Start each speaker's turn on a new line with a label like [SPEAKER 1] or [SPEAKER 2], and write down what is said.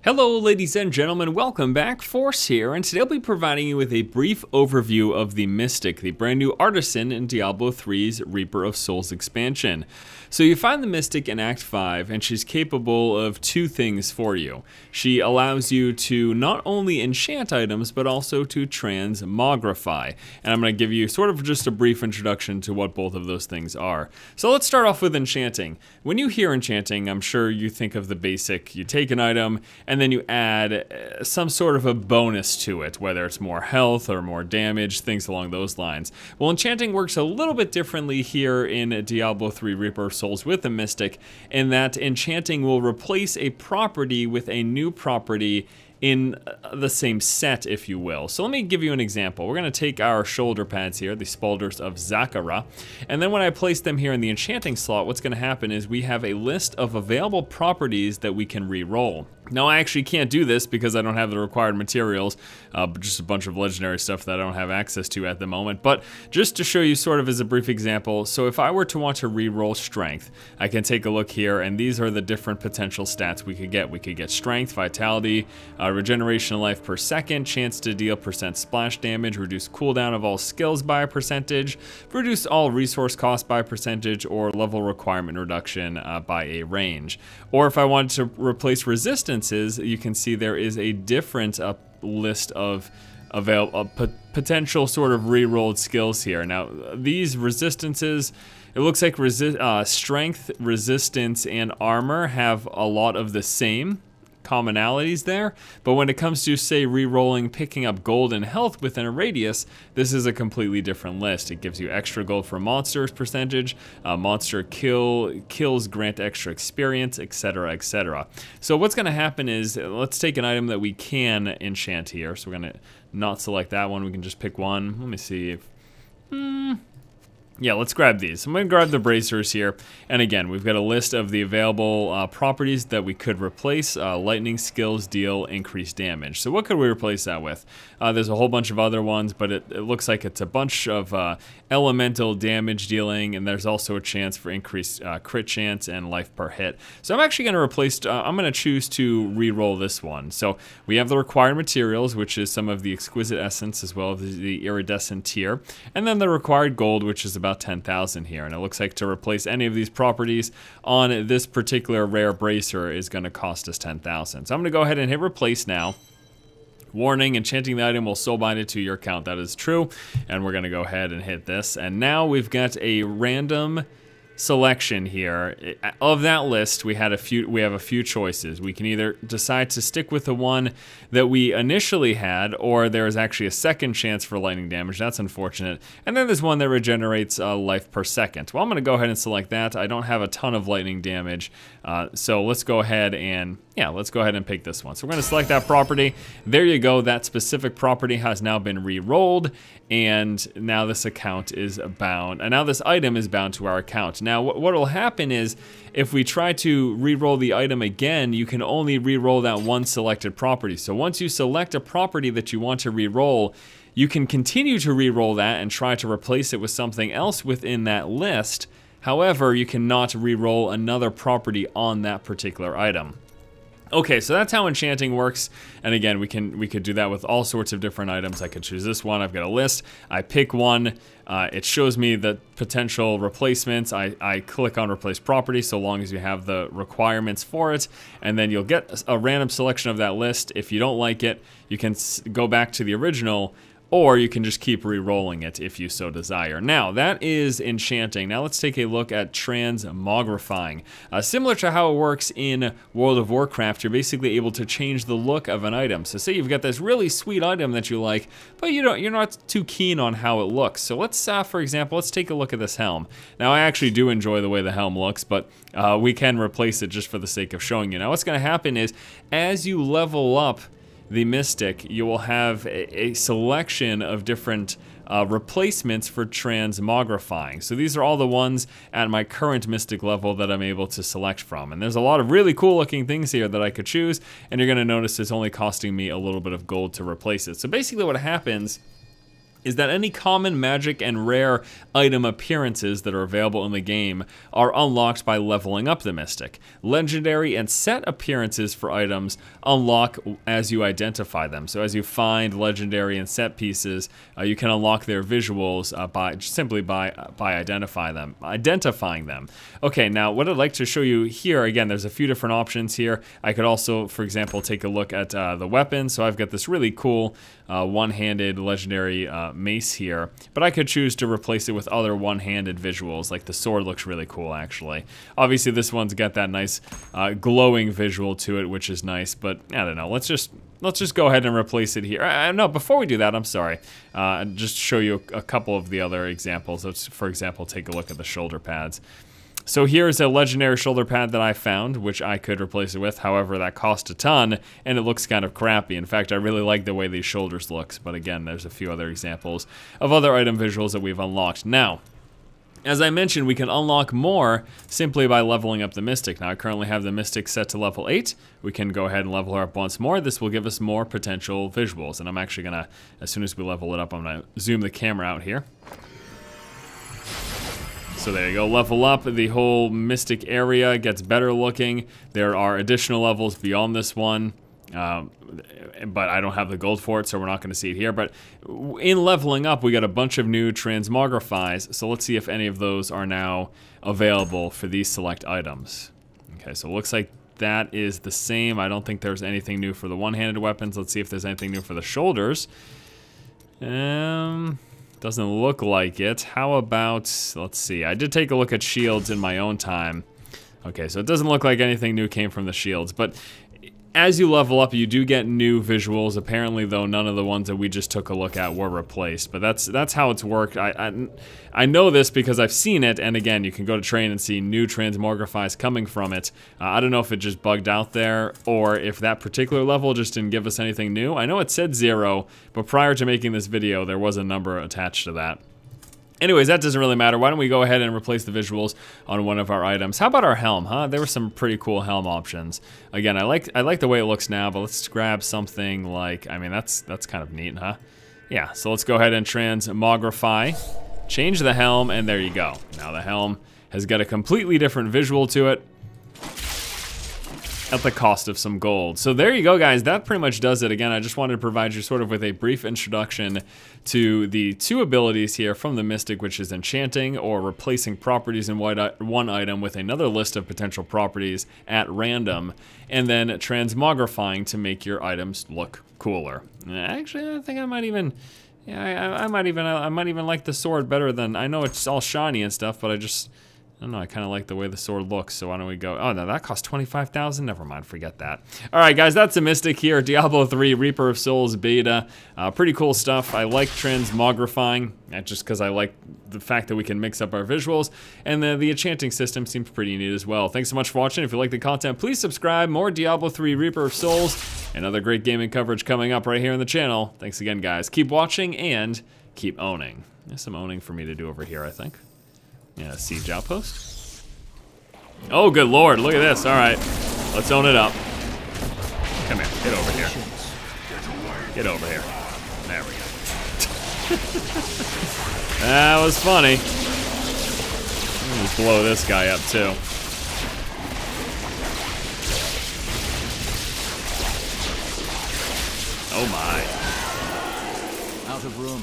[SPEAKER 1] Hello ladies and gentlemen, welcome back, Force here, and today I'll be providing you with a brief overview of the Mystic, the brand new Artisan in Diablo 3's Reaper of Souls expansion. So you find the Mystic in Act 5, and she's capable of two things for you. She allows you to not only enchant items, but also to transmogrify. And I'm going to give you sort of just a brief introduction to what both of those things are. So let's start off with enchanting. When you hear enchanting, I'm sure you think of the basic, you take an item, and then you add some sort of a bonus to it, whether it's more health or more damage, things along those lines. Well, enchanting works a little bit differently here in Diablo 3 Reaper of Souls with the Mystic, in that enchanting will replace a property with a new property in the same set, if you will. So let me give you an example. We're going to take our shoulder pads here, the Spaulders of Zakara, and then when I place them here in the enchanting slot, what's going to happen is we have a list of available properties that we can re-roll. Now I actually can't do this because I don't have the required materials, just a bunch of legendary stuff that I don't have access to at the moment, but just to show you sort of as a brief example, so if I were to want to re-roll strength, I can take a look here, and these are the different potential stats we could get. We could get strength, vitality, regeneration of life per second, chance to deal % splash damage, reduce cooldown of all skills by a percentage, reduce all resource cost by a percentage, or level requirement reduction by a range. Or if I wanted to replace resistances, you can see there is a different list of potential sort of re-rolled skills here. Now these resistances, it looks like strength, resistance, and armor have a lot of the same commonalities there, but when it comes to, say, re-rolling, picking up gold and health within a radius, this is a completely different list. It gives you extra gold for monsters percentage, monster kills grant extra experience, etc, etc. So what's going to happen is, let's take an item that we can enchant here. So we're going to not select that one, we can just pick one. Let me see if yeah, let's grab these. I'm going to grab the bracers here, and again, we've got a list of the available properties that we could replace. Lightning skills deal increased damage. So what could we replace that with? There's a whole bunch of other ones, but it looks like it's a bunch of elemental damage dealing, and there's also a chance for increased crit chance and life per hit. So I'm actually going to replace, I'm going to choose to re-roll this one. So we have the required materials, which is some of the exquisite essence as well as the iridescent tier, and then the required gold, which is about 10,000 here, and it looks like to replace any of these properties on this particular rare bracer is going to cost us 10,000. So I'm going to go ahead and hit replace now. Warning, enchanting the item will soul bind it to your account. That is true, and we're going to go ahead and hit this, and now we've got a random selection here. Of that list, we have a few choices. We can either decide to stick with the one that we initially had, or there is actually a second chance for lightning damage. That's unfortunate. And then there's one that regenerates life per second. Well, I'm going to go ahead and select that. I don't have a ton of lightning damage, so let's go ahead and pick this one. So we're going to select that property. There you go. That specific property has now been re-rolled, and now this account is bound. And now this item is bound to our account. Now, what will happen is, if we try to re-roll the item again, you can only re-roll that one selected property. So once you select a property that you want to re-roll, you can continue to re-roll that and try to replace it with something else within that list. However, you cannot re-roll another property on that particular item. Okay, so that's how enchanting works, and again, we could do that with all sorts of different items. I could choose this one. I've got a list. I pick one. It shows me the potential replacements. I click on replace property so long as you have the requirements for it, and then you'll get a random selection of that list. If you don't like it, you can go back to the original, or you can just keep re-rolling it if you so desire. Now, that is enchanting. Now let's take a look at transmogrifying. Similar to how it works in World of Warcraft, you're basically able to change the look of an item. So say you've got this really sweet item that you like, but you're not too keen on how it looks. So let's, for example, let's take a look at this helm. Now, I actually do enjoy the way the helm looks, but we can replace it just for the sake of showing you. Now, what's going to happen is, as you level up the Mystic, you will have a selection of different replacements for transmogrifying. So these are all the ones at my current Mystic level that I'm able to select from. And there's a lot of really cool looking things here that I could choose, and you're going to notice it's only costing me a little bit of gold to replace it. So basically what happens is that any common, magic, and rare item appearances that are available in the game are unlocked by leveling up the Mystic. Legendary and set appearances for items unlock as you identify them. So as you find legendary and set pieces, you can unlock their visuals by identifying them. Okay, now what I'd like to show you here, again, there's a few different options here. I could also, for example, take a look at the weapons. So I've got this really cool one-handed legendary mace here, but I could choose to replace it with other one-handed visuals. Like the sword looks really cool, actually. Obviously this one's got that nice glowing visual to it, which is nice, but I don't know, let's just go ahead and replace it here. No, before we do that, I'm sorry, just show you a couple of the other examples. Let's, for example, take a look at the shoulder pads. So here's a legendary shoulder pad that I found, which I could replace it with. However, that cost a ton, and it looks kind of crappy. In fact, I really like the way these shoulders look. But again, there's a few other examples of other item visuals that we've unlocked. Now, as I mentioned, we can unlock more simply by leveling up the Mystic. Now, I currently have the Mystic set to level 8. We can go ahead and level her up once more. This will give us more potential visuals. And I'm actually gonna, as soon as we level it up, I'm gonna zoom the camera out here. So there you go, level up, the whole Mystic area gets better looking. There are additional levels beyond this one, but I don't have the gold for it, so we're not gonna see it here. But in leveling up, we got a bunch of new transmogrifies, so let's see if any of those are now available for these select items. Okay, so it looks like that is the same. I don't think there's anything new for the one-handed weapons. Let's see if there's anything new for the shoulders. Doesn't look like it. How about, let's see, I did take a look at shields in my own time. Okay, so it doesn't look like anything new came from the shields, but as you level up, you do get new visuals. Apparently, though, none of the ones that we just took a look at were replaced, but that's how it's worked. I know this because I've seen it, and again, you can go to train and see new transmogrifies coming from it. I don't know if it just bugged out there, or if that particular level just didn't give us anything new. I know it said 0, but prior to making this video, there was a number attached to that. Anyways, that doesn't really matter. Why don't we go ahead and replace the visuals on one of our items? How about our helm, huh? There were some pretty cool helm options. Again, I like the way it looks now, but let's grab something like, I mean, that's kind of neat, huh? Yeah, so let's go ahead and transmogrify, change the helm, and there you go. Now the helm has got a completely different visual to it, at the cost of some gold. So there you go, guys. That pretty much does it. Again, I just wanted to provide you sort of with a brief introduction to the two abilities here from the Mystic, which is Enchanting, or replacing properties in one item with another list of potential properties at random, and then transmogrifying to make your items look cooler. Actually, I think I might even, yeah, I might even like the sword better than, I know it's all shiny and stuff, but I don't know, I kind of like the way the sword looks, so why don't we go... Oh, no, that cost 25,000? Never mind, forget that. All right, guys, that's the Mystic here. Diablo 3, Reaper of Souls beta. Pretty cool stuff. I like transmogrifying, just because I like the fact that we can mix up our visuals, and the enchanting system seems pretty neat as well. Thanks so much for watching. If you like the content, please subscribe. More Diablo 3, Reaper of Souls, and other great gaming coverage coming up right here on the channel. Thanks again, guys. Keep watching, and keep owning. There's some owning for me to do over here, I think. Yeah, siege outpost. Oh, good lord, look at this. All right, let's own it up. Come here, get over here. Get over here. There we go. That was funny. I'm gonna just blow this guy up, too. Oh, my.
[SPEAKER 2] Out of room.